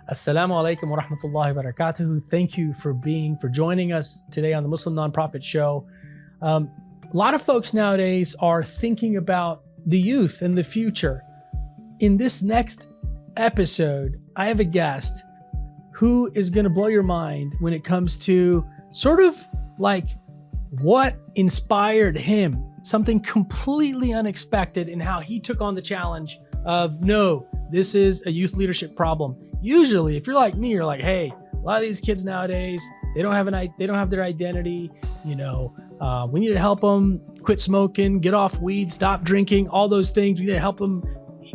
Assalamu alaikum wa rahmatullahi wa barakatuhu. Thank you for joining us today on the Muslim Nonprofit Show. A lot of folks nowadays are thinking about the youth and the future. In this next episode, I have a guest who is going to blow your mind when it comes to sort of like what inspired him, something completely unexpected in how he took on the challenge of, no, this is a youth leadership problem. Usually, if you're like me, you're like, hey, a lot of these kids nowadays, they don't have their identity. We need to help them quit smoking, get off weed, stop drinking, all those things. We need to help them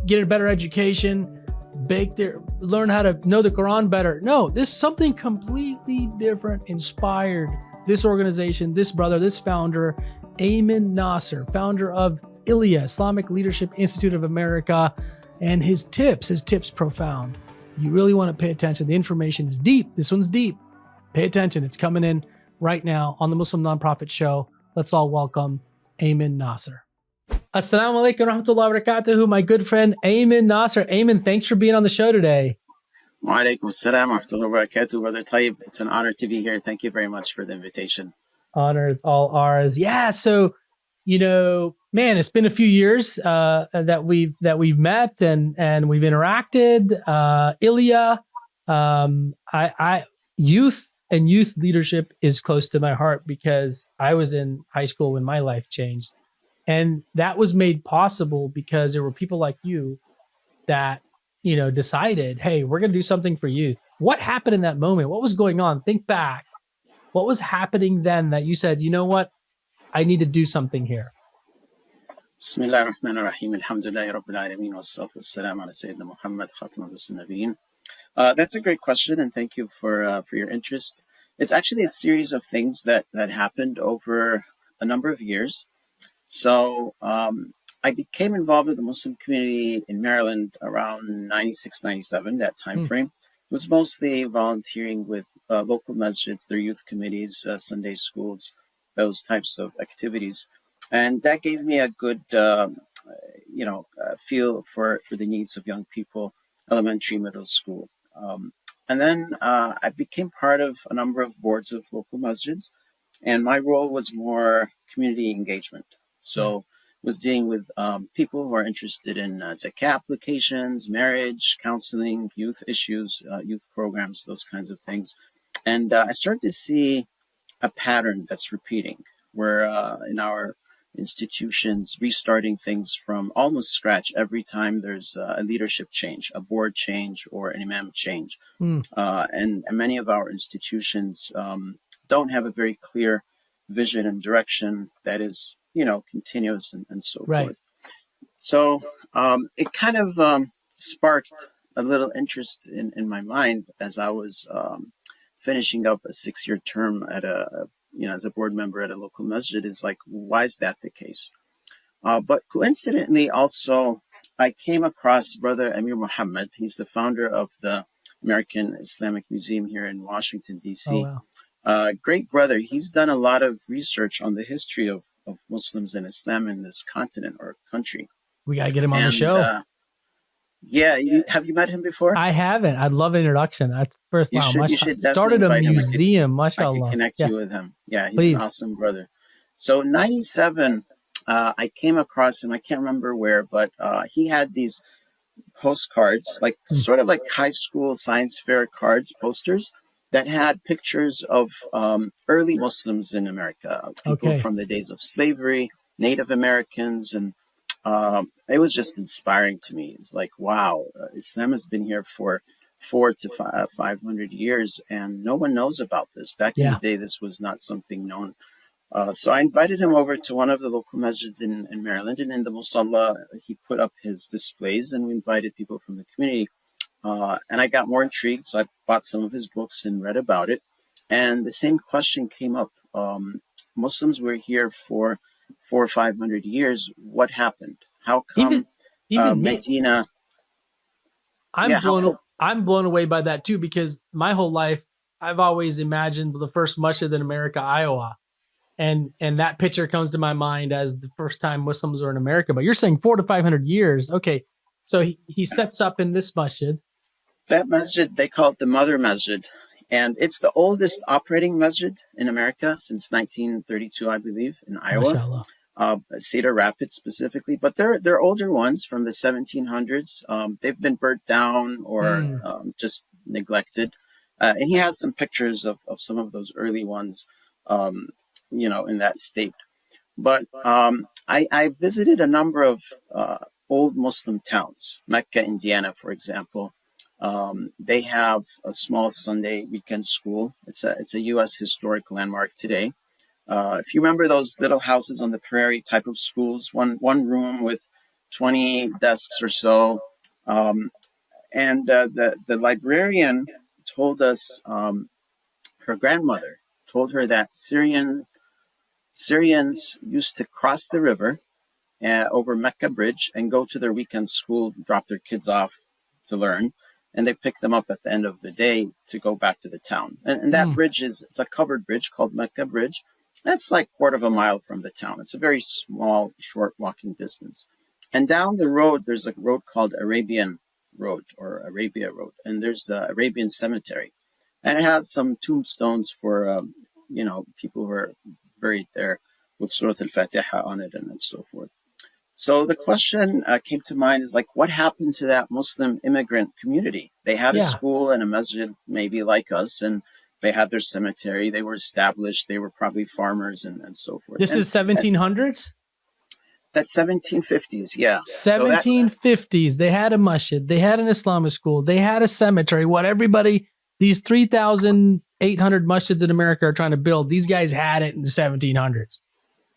get a better education, learn how to know the Quran better. No, this is something completely different inspired this organization, this brother, this founder, Ayman Nassar, founder of Ilia, Islamic Leadership Institute of America, and his tips profound. You really want to pay attention. The information is deep. This one's deep. Pay attention. It's coming in right now on the Muslim Nonprofit Show. Let's all welcome Ayman Nassar. Assalamu alaikum wa rahmatullahi wa barakatuhu, my good friend Ayman Nassar. Ayman, thanks for being on the show today. Wa alaikum assalam wa rahmatullahi wa barakatuhu, Brother Tayyab. It's an honor to be here. Thank you very much for the invitation. Honor is all ours. Yeah, so man, it's been a few years that we've met and we've interacted. Ilia, youth and youth leadership is close to my heart because I was in high school when my life changed, and that was made possible because there were people like you that decided, hey, we're going to do something for youth. What happened in that moment? What was going on? Think back. What was happening then that you said, you know what? I need to do something here. Bismillah ar-Rahman ar-Rahim. Alhamdulillahi Rabbil Alameen. Wassalatu wassalamu ala Sayyidina Muhammad Khatamul Nabiyyin. That's a great question, and thank you for your interest. It's actually a series of things that happened over a number of years. So I became involved with the Muslim community in Maryland around 96, 97, that time frame. It was mostly volunteering with local masjids, their youth committees, Sunday schools, those types of activities. And that gave me a good, feel for the needs of young people, elementary, middle school. And then I became part of a number of boards of local masjids, and my role was more community engagement. So was dealing with people who are interested in zakah applications, marriage, counseling, youth issues, youth programs, those kinds of things. And I started to see a pattern that's repeating, where in our institutions, restarting things from almost scratch every time there's a leadership change, a board change, or an imam change. And many of our institutions don't have a very clear vision and direction that is, continuous and so forth. So it kind of sparked a little interest in my mind as I was finishing up a 6-year term at as a board member at a local masjid. Is like, why is that the case? But coincidentally, also, I came across Brother Amir Muhammad. He's the founder of the American Islamic Museum here in Washington, D.C. Oh, wow. Great brother. He's done a lot of research on the history of Muslims and Islam in this continent or country. We got to get him on the show. Have you met him before? I haven't. I'd love an introduction. That's first. You should started a museum. Mashallah. I can connect you with him. Yeah, he's an awesome brother. So 97, I came across him. I can't remember where, but he had these postcards, like sort of like high school science fair cards, posters that had pictures of early Muslims in America, people from the days of slavery, Native Americans, and it was just inspiring to me. It's like, wow, Islam has been here for 400 to 500 years, and no one knows about this. Back in the day, this was not something known. So I invited him over to one of the local masjids in Maryland, and in the musalla, he put up his displays, and we invited people from the community. And I got more intrigued, so I bought some of his books and read about it. And the same question came up. Muslims were here for 400 or 500 years. What happened? How come even Medina? I'm blown away by that too, because my whole life I've always imagined the first masjid in America, Iowa, and that picture comes to my mind as the first time Muslims were in America. But you're saying 400 to 500 years. Okay, so he sets up in this masjid, That masjid, they call it the Mother Masjid. And it's the oldest operating masjid in America since 1932, I believe, in Iowa. MashaAllah. Cedar Rapids specifically, but they're older ones from the 1700s. They've been burnt down or just neglected. And he has some pictures of some of those early ones, in that state. But I visited a number of old Muslim towns, Mecca, Indiana, for example. They have a small Sunday weekend school. It's a U.S. historic landmark today. If you remember those little houses on the prairie type of schools, one room with 20 desks or so, and the librarian told us her grandmother told her that Syrians used to cross the river over Mecca Bridge and go to their weekend school, drop their kids off to learn, and they pick them up at the end of the day to go back to the town. And that bridge it's a covered bridge called Mecca Bridge. That's like quarter of a mile from the town. It's a very small, short walking distance. And down the road, there's a road called Arabian Road or Arabia Road, and there's the Arabian Cemetery, and it has some tombstones for people who are buried there with Surah Al-Fatiha on it and so forth. So the question came to mind is like, what happened to that Muslim immigrant community? They had a school and a masjid, maybe like us, and they had their cemetery. They were established. They were probably farmers and so forth. This is 1700s? That's 1750s, yeah. 1750s. They had a masjid. They had an Islamic school. They had a cemetery. These 3,800 masjids in America are trying to build. These guys had it in the 1700s.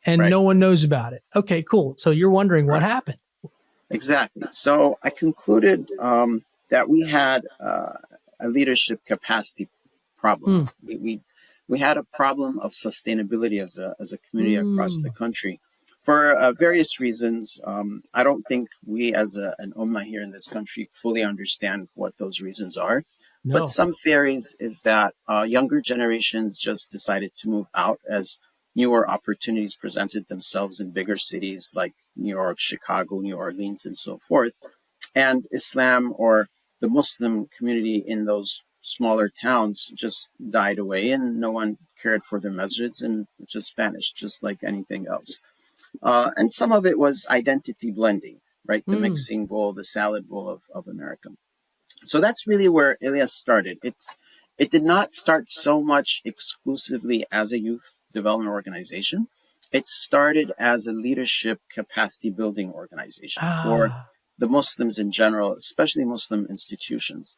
And no one knows about it. Okay, cool. So you're wondering what happened. Exactly. So I concluded that we had a leadership capacity problem. We had a problem of sustainability as a community across the country for various reasons. I don't think we as an ummah here in this country fully understand what those reasons are. No. But some theories is that younger generations just decided to move out as newer opportunities presented themselves in bigger cities like New York, Chicago, New Orleans, and so forth. And Islam or the Muslim community in those smaller towns just died away, and no one cared for their masjids, and it just vanished, just like anything else. And some of it was identity blending, right? The mixing bowl, the salad bowl of America. So that's really where Ilia started. It did not start so much exclusively as a youth development organization. It started as a leadership capacity building organization for the Muslims in general, especially Muslim institutions.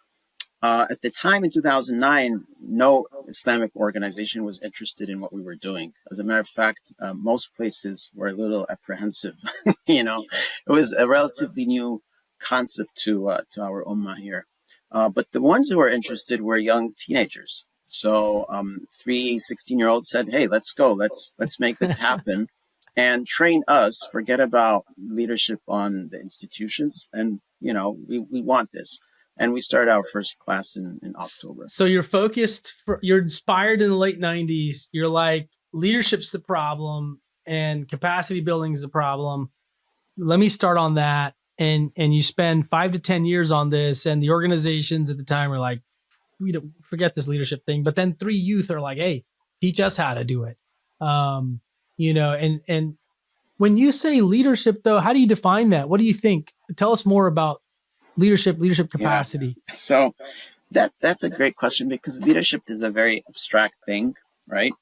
At the time in 2009, no Islamic organization was interested in what we were doing. As a matter of fact, most places were a little apprehensive. It was a relatively new concept to our ummah here. But the ones who were interested were young teenagers. So 3 16-year-olds said, hey, let's go. Let's make this happen and train us. Forget about leadership on the institutions. And, we want this. And we started our first class in October. So you're you're inspired in the late 90s. You're like, leadership's the problem and capacity building is the problem. Let me start on that. And you spend 5 to 10 years on this, and the organizations at the time are like, we don't forget this leadership thing. But then 3 youth are like, hey, teach us how to do it. And when you say leadership, though, how do you define that? What do you think? Tell us more about leadership capacity. Yeah. So that's a great question, because leadership is a very abstract thing, right?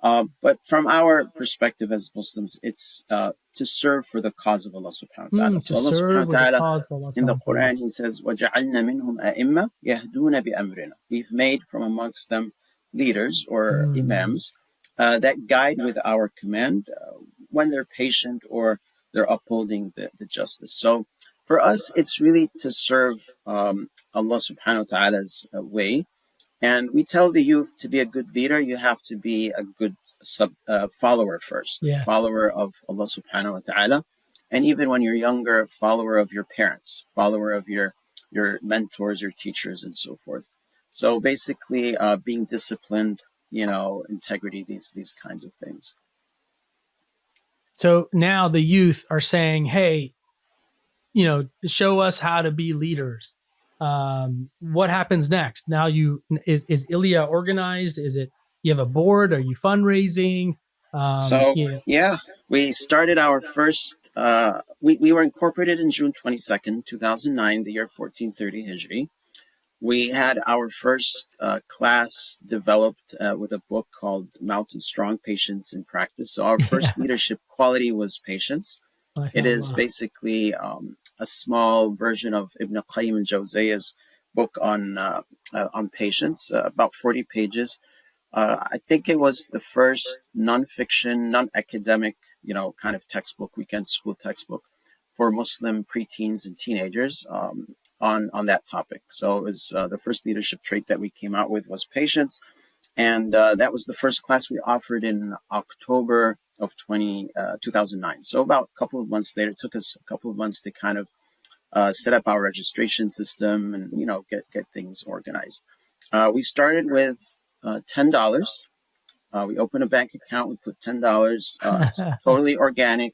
But from our perspective as Muslims, it's to serve for the cause of Allah subhanahu wa ta'ala. So Allah subhanahu wa ta'ala, in the Quran, He says, وَجَعَلْنَا مِنْهُمْ أَئِمَّةً يَهْدُونَ بِأَمْرِنَا. We've made from amongst them leaders or imams that guide with our command when they're patient or they're upholding the justice. So for us, it's really to serve Allah subhanahu wa ta'ala's way. And we tell the youth, to be a good leader, you have to be a good follower first, follower of Allah subhanahu wa ta'ala. And even when you're younger, follower of your parents, follower of your mentors, your teachers, and so forth. So basically being disciplined, integrity, these kinds of things. So now the youth are saying, hey, show us how to be leaders. What happens next? Now is Ilia organized? Is it, you have a board? Are you fundraising? So Yeah. yeah, we started our first. We were incorporated in June 22nd, 2009, the year 1430 Hijri. We had our first class developed with a book called Mountain Strong Patience in Practice. So our Yeah. first leadership quality was patience. It is MashaAllah. basically a small version of Ibn Qayyim al-Jawziyya's book on patience, about 40 pages. I think it was the first nonfiction, non-academic, kind of textbook, weekend school textbook for Muslim preteens and teenagers on that topic. So it was the first leadership trait that we came out with was patience, and that was the first class we offered in October of 2009. So about a couple of months later, it took us a couple of months to kind of set up our registration system and get things organized. We started with $10. We opened a bank account. We put $10. It's totally organic.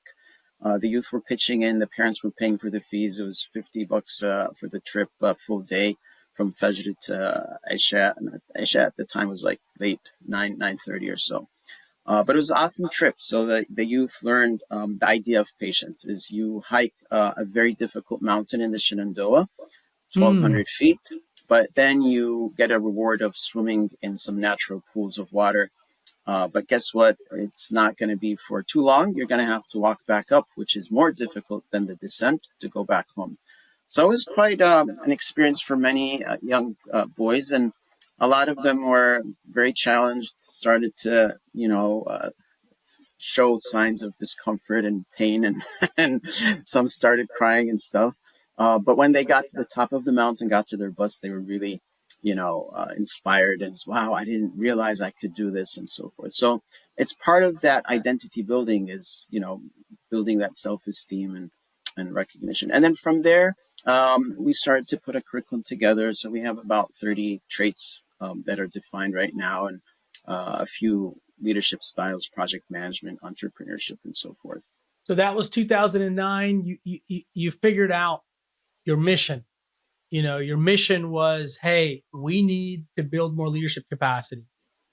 The youth were pitching in. The parents were paying for the fees. It was $50 for the trip, full day from Fajr to Isha. And Isha at the time was like late 9:30 or so. But it was an awesome trip. So the youth learned the idea of patience. Is you hike a very difficult mountain in the Shenandoah, 1,200 feet, but then you get a reward of swimming in some natural pools of water. But guess what? It's not going to be for too long. You're going to have to walk back up, which is more difficult than the descent to go back home. So it was quite an experience for many young boys, and a lot of them were very challenged, started to, show signs of discomfort and pain, and, and some started crying and stuff. But when they got to the top of the mountain, got to their bus, they were really, inspired and wow, I didn't realize I could do this and so forth. So it's part of that identity building is, building that self-esteem and recognition. And then from there, we started to put a curriculum together. So we have about 30 traits that are defined right now, and a few leadership styles, project management, entrepreneurship, and so forth. So that was 2009. You figured out your mission. Your mission was, hey, we need to build more leadership capacity.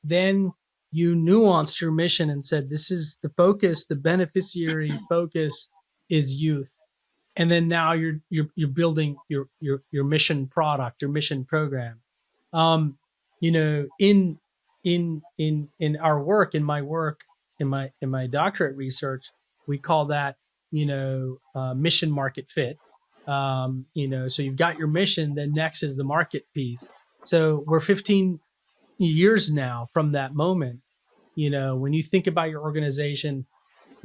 Then you nuanced your mission and said, this is the focus, the beneficiary focus is youth. And then now you're building your mission product, your mission program. In our work, in my work, in my doctorate research, we call that mission market fit. So you've got your mission, then next is the market piece. So we're 15 years now from that moment. When you think about your organization,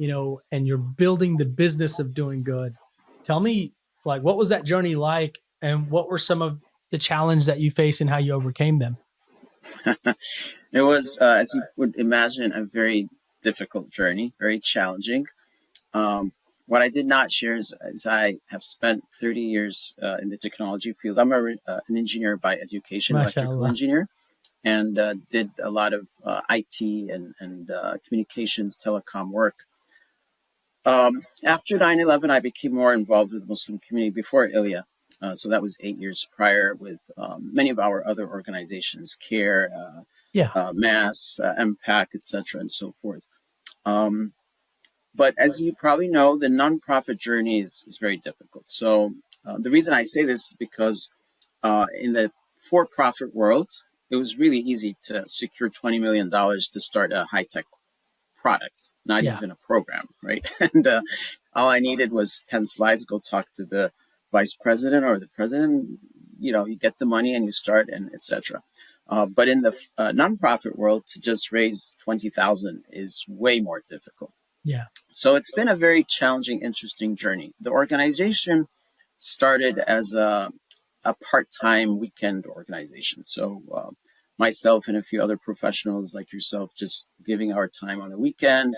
and you're building the business of doing good, tell me, like, what was that journey like, and what were some of the challenges that you faced and how you overcame them? It was, as you would imagine, a very difficult journey, very challenging. What I did not share is I have spent 30 years in the technology field. I'm an engineer by education, electrical engineer, and did a lot of IT and communications, telecom work. After 9/11, I became more involved with the Muslim community before Ilia. So that was 8 years prior with many of our other organizations, CARE, MASS, MPAC, etc., and so forth. But as you probably know, the nonprofit journey is very difficult. So the reason I say this is because in the for-profit world, it was really easy to secure $20 million to start a high-tech product, not even a program, right? And all I needed was 10 slides, go talk to the vice president or the president, you get the money and you start, and etc. But in the nonprofit world, to just raise 20,000 is way more difficult. Yeah. So it's been a very challenging, interesting journey. The organization started as a part-time weekend organization. So myself and a few other professionals like yourself just giving our time on the weekend,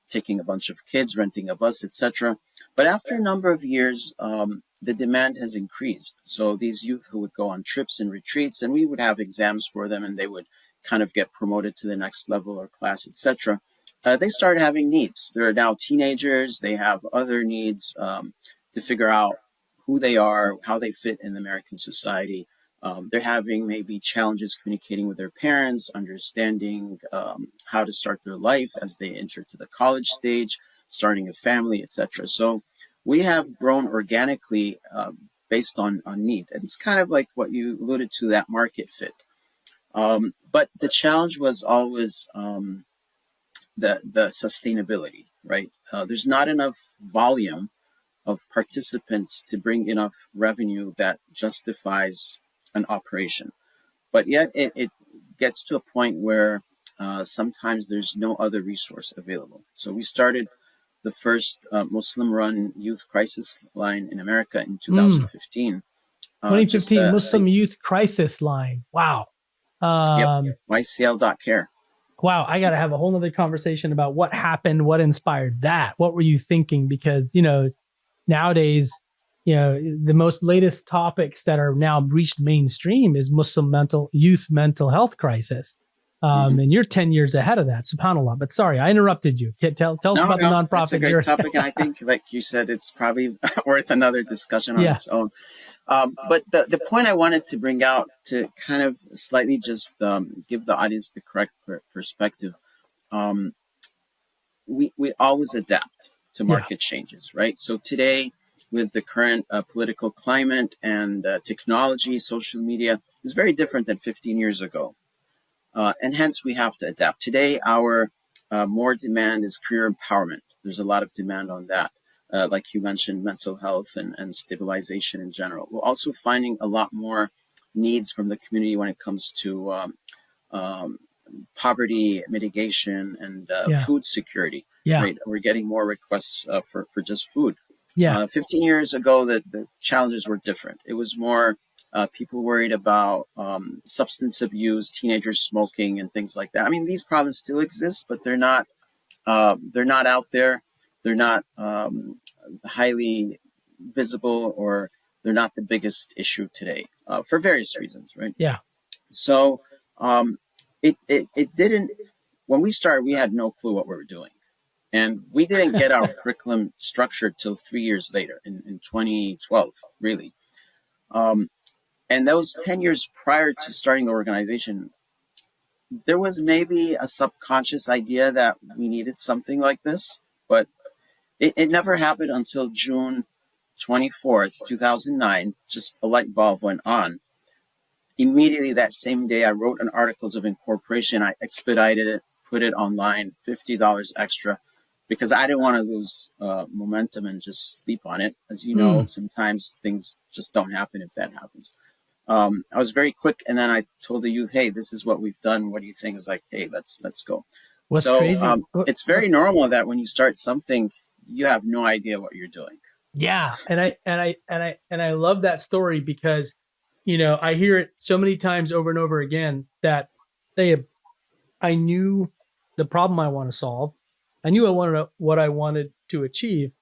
taking a bunch of kids, renting a bus, etc. But after a number of years, the demand has increased. So these youth who would go on trips and retreats, and we would have exams for them, and they would kind of get promoted to the next level or class, etc. They started having needs. They're now teenagers. They have other needs to figure out who they are, how they fit in American society. They're having maybe challenges communicating with their parents, understanding how to start their life as they enter to the college stage, starting a family, etc. So we have grown organically based on need. And it's kind of like what you alluded to, that market fit. But the challenge was always the sustainability, right? There's not enough volume of participants to bring enough revenue that justifies an operation. But yet it gets to a point where sometimes there's no other resource available. So we started the first Muslim-run youth crisis line in America in 2015. 2015 Muslim Youth Crisis Line. Wow. YCL.care. Wow, I got to have a whole nother conversation about what happened, what inspired that. What were you thinking? Because, nowadays, the most latest topics that are now reached mainstream is Muslim youth mental health crisis. And you're 10 years ahead of that, subhanAllah. But sorry, I interrupted you. Tell us about the nonprofit. That's a great topic. And I think, like you said, it's probably worth another discussion on its own. But the point I wanted to bring out to kind of slightly just give the audience the correct perspective, we always adapt to market changes, right? So today, with the current political climate and technology, social media is very different than 15 years ago. And hence we have to adapt. Today, our more demand is career empowerment. There's a lot of demand on that. Like you mentioned, mental health and stabilization in general. We're also finding a lot more needs from the community when it comes to poverty mitigation and food security. Right? We're getting more requests for just food. 15 years ago, the challenges were different. It was more people worried about substance abuse, teenagers smoking, and things like that. I mean, these problems still exist, but they're not out there. They're not highly visible, or they're not the biggest issue today for various reasons, right? Yeah. So it didn't. When we started, we had no clue what we were doing. And we didn't get our curriculum structured till 3 years later, in 2012, really. And those 10 years prior to starting the organization, there was maybe a subconscious idea that we needed something like this, but it never happened until June 24th, 2009. Just a light bulb went on. Immediately that same day, I wrote an articles of incorporation. I expedited it, put it online, $50 extra, because I didn't want to lose momentum and just sleep on it. As you know, sometimes things just don't happen if that happens. I was very quick, and then I told the youth, "Hey, this is what we've done. What do you think?" It's like, "Hey, let's go." What's crazy? It's very normal that when you start something, you have no idea what you're doing. Yeah, and I love that story because, I hear it so many times over and over again that I knew the problem I want to solve. I knew what I wanted to achieve,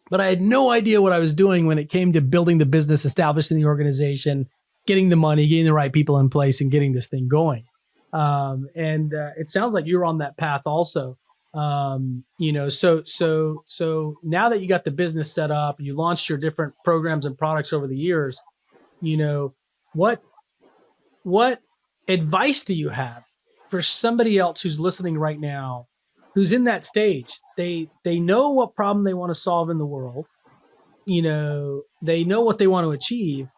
but I had no idea what I was doing when it came to building the business, establishing the organization, getting the money, getting the right people in place, and getting this thing going. And it sounds like you're on that path also. So now that you got the business set up, you launched your different programs and products over the years, what advice do you have for somebody else who's listening right now, who's in that stage? They know what problem they want to solve in the world. They know what they want to achieve,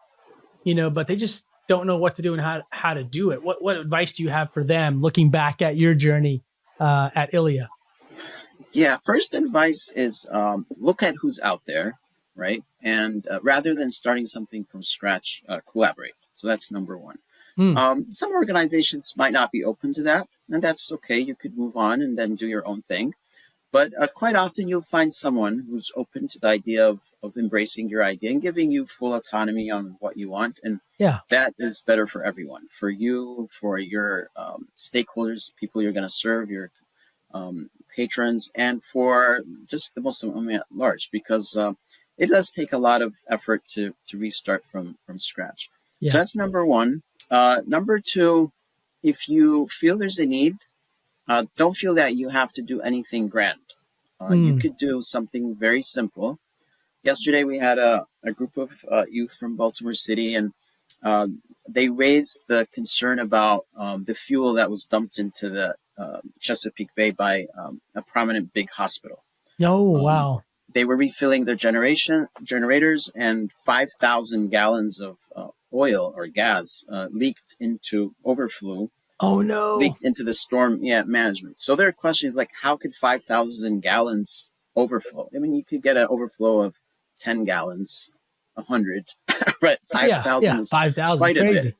but they just don't know what to do and how to do it. What advice do you have for them looking back at your journey at Ilia? Yeah, first advice is look at who's out there, right? And rather than starting something from scratch, collaborate. So that's number one. Some organizations might not be open to that, and that's okay. You could move on and then do your own thing. But quite often you'll find someone who's open to the idea of embracing your idea and giving you full autonomy on what you want. And that is better for everyone, for you, for your stakeholders, people you're going to serve, your patrons, and for just the Muslim Ummah at large, because it does take a lot of effort to restart from scratch. Yeah. So that's number one. Number two, if you feel there's a need, don't feel that you have to do anything grand. You could do something very simple. Yesterday, we had a a group of youth from Baltimore City, and they raised the concern about the fuel that was dumped into the Chesapeake Bay by a prominent big hospital. Oh, wow. They were refilling their generators, and 5,000 gallons of oil or gas overflew. Oh, no. Leaked into the storm management. So their question is like, how could 5,000 gallons overflow? I mean, you could get an overflow of 10 gallons, 100, right? 5,000 is 5,000, quite crazy. a bit.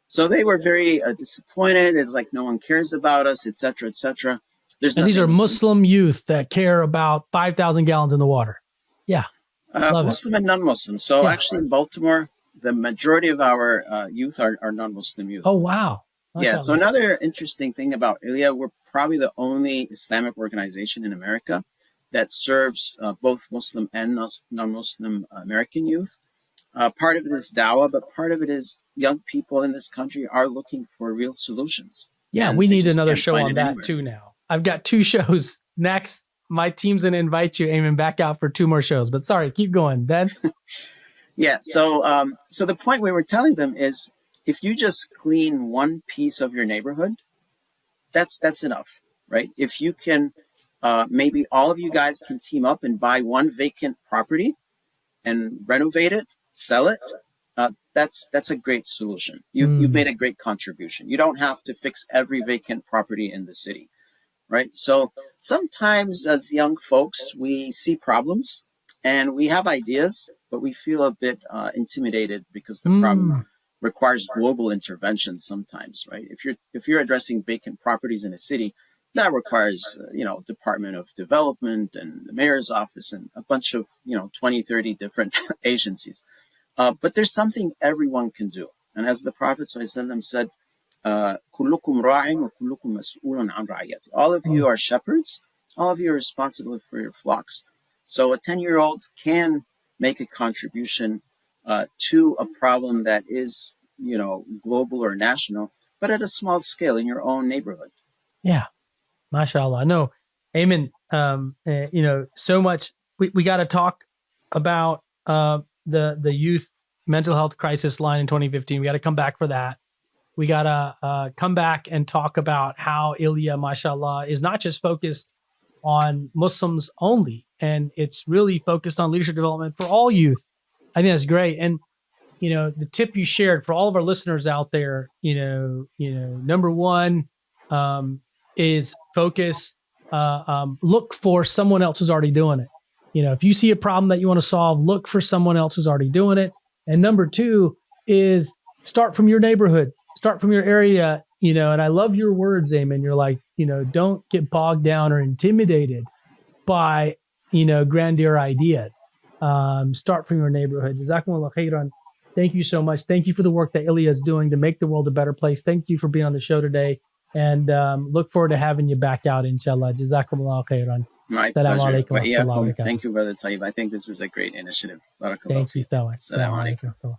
So they were very disappointed. It's like, no one cares about us, et cetera, et cetera. And these are Muslim youth that care about 5,000 gallons in the water. Yeah. Muslim and non-Muslim. So actually in Baltimore, the majority of our youth are non-Muslim youth. Oh, wow. Yeah. So another interesting thing about Ilia, we're probably the only Islamic organization in America that serves both Muslim and non-Muslim American youth. Part of it is dawah, but part of it is young people in this country are looking for real solutions. Yeah, we need another show on that too now. I've got 2 shows next. My team's going to invite you, Ayman, back out for 2 more shows. But sorry, keep going, Ben. Yeah. So the point we were telling them is, if you just clean one piece of your neighborhood, that's enough, right? If you can, maybe all of you guys can team up and buy one vacant property and renovate it, sell it. That's a great solution. You've made a great contribution. You don't have to fix every vacant property in the city, right? So sometimes as young folks, we see problems and we have ideas, but we feel a bit intimidated because the problem requires global intervention sometimes, right? If you're addressing vacant properties in a city, that requires, Department of Development and the mayor's office and a bunch of, 20, 30 different agencies. But there's something everyone can do. And as the Prophet ﷺ said, كُلُّكُمْ رَاعٍ وَكُلُّكُمْ مَسْئُولٌ عَنْ رَعِيَّتِهِ. All of you are shepherds. All of you are responsible for your flocks. So a 10-year-old can make a contribution to a problem that is, global or national, but at a small scale in your own neighborhood. Yeah. MashaAllah. No, Ayman, so much. We got to talk about the youth mental health crisis line in 2015. We got to come back for that. We got to come back and talk about how Ilia, MashaAllah, is not just focused on Muslims only, and it's really focused on leadership development for all youth. I think that's great. And, the tip you shared for all of our listeners out there, number one is focus, look for someone else who's already doing it. If you see a problem that you want to solve, look for someone else who's already doing it. And number 2 is start from your neighborhood, start from your area, and I love your words, Ayman. You're like, don't get bogged down or intimidated by, grandeur ideas. Start from your neighborhood. Jazakumullah khairan. Thank you so much. Thank you for the work that Ilia is doing to make the world a better place. Thank you for being on the show today, and look forward to having you back out, inshallah. Jazakumullah khairan. My pleasure. Thank you, Brother Tayyab. I think this is a great initiative. Thank you so much. Assalamu alaikum.